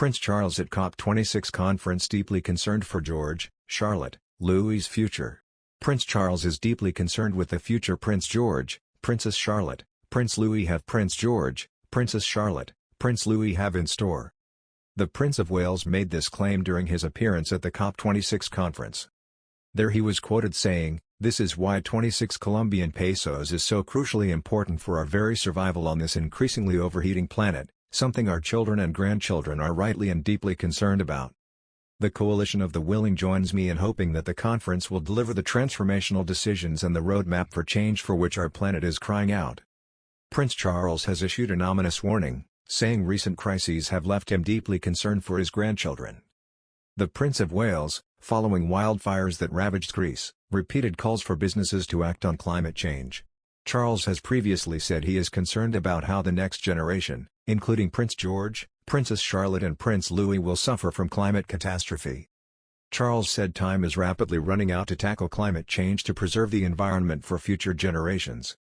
Prince Charles at COP26 conference deeply concerned for George, Charlotte, Louis's future. Prince Charles is deeply concerned with the future Prince George, Princess Charlotte, Prince Louis have Prince George, Princess Charlotte, Prince Louis have in store. The Prince of Wales made this claim during his appearance at the COP26 conference. There he was quoted saying, "This is why 26 Colombian pesos is so crucially important for our very survival on this increasingly overheating planet, something our children and grandchildren are rightly and deeply concerned about. The coalition of the willing joins me in hoping that the conference will deliver the transformational decisions and the roadmap for change for which our planet is crying out." Prince Charles has issued an ominous warning, saying recent crises have left him deeply concerned for his grandchildren. The Prince of Wales, following wildfires that ravaged Greece, repeated calls for businesses to act on climate change. Charles has previously said he is concerned about how the next generation, including Prince George, Princess Charlotte and Prince Louis will suffer from climate catastrophe. Charles said time is rapidly running out to tackle climate change to preserve the environment for future generations.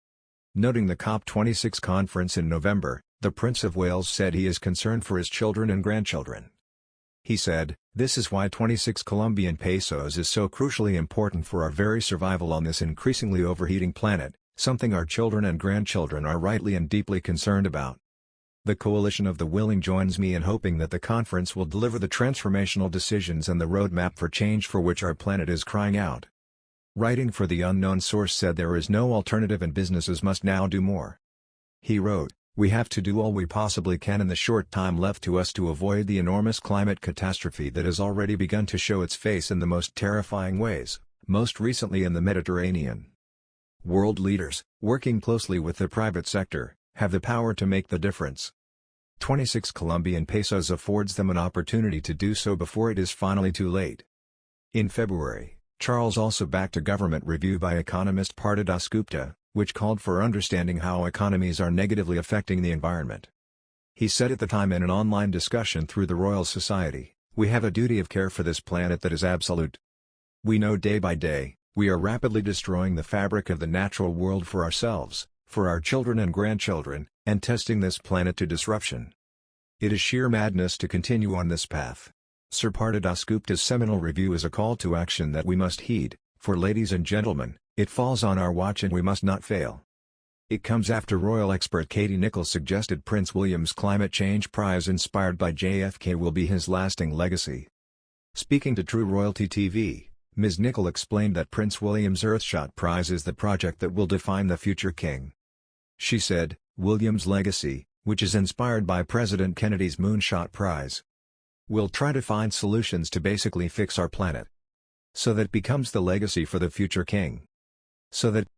Noting the COP26 conference in November, the Prince of Wales said he is concerned for his children and grandchildren. He said, "This is why 26 Colombian pesos is so crucially important for our very survival on this increasingly overheating planet, something our children and grandchildren are rightly and deeply concerned about. The coalition of the willing joins me in hoping that the conference will deliver the transformational decisions and the roadmap for change for which our planet is crying out." Writing for the unknown source said there is no alternative and businesses must now do more. He wrote, "We have to do all we possibly can in the short time left to us to avoid the enormous climate catastrophe that has already begun to show its face in the most terrifying ways, most recently in the Mediterranean. World leaders, working closely with the private sector, have the power to make the difference. 26 Colombian pesos affords them an opportunity to do so before it is finally too late." In February, Charles also backed a government review by economist Partha Dasgupta, which called for understanding how economies are negatively affecting the environment. He said at the time in an online discussion through the Royal Society, "We have a duty of care for this planet that is absolute. We know day by day, we are rapidly destroying the fabric of the natural world for ourselves, for our children and grandchildren, and testing this planet to disruption. It is sheer madness to continue on this path." Sir Partha Dasgupta's seminal review is a call to action that we must heed, for ladies and gentlemen, it falls on our watch and we must not fail. It comes after royal expert Katie Nichols suggested Prince William's Climate Change Prize inspired by JFK will be his lasting legacy. Speaking to True Royalty TV, Ms. Nichols explained that Prince William's Earthshot Prize is the project that will define the future king. She said, "William's legacy, which is inspired by President Kennedy's Moonshot Prize, will try to find solutions to basically fix our planet. So that becomes the legacy for the future king. So that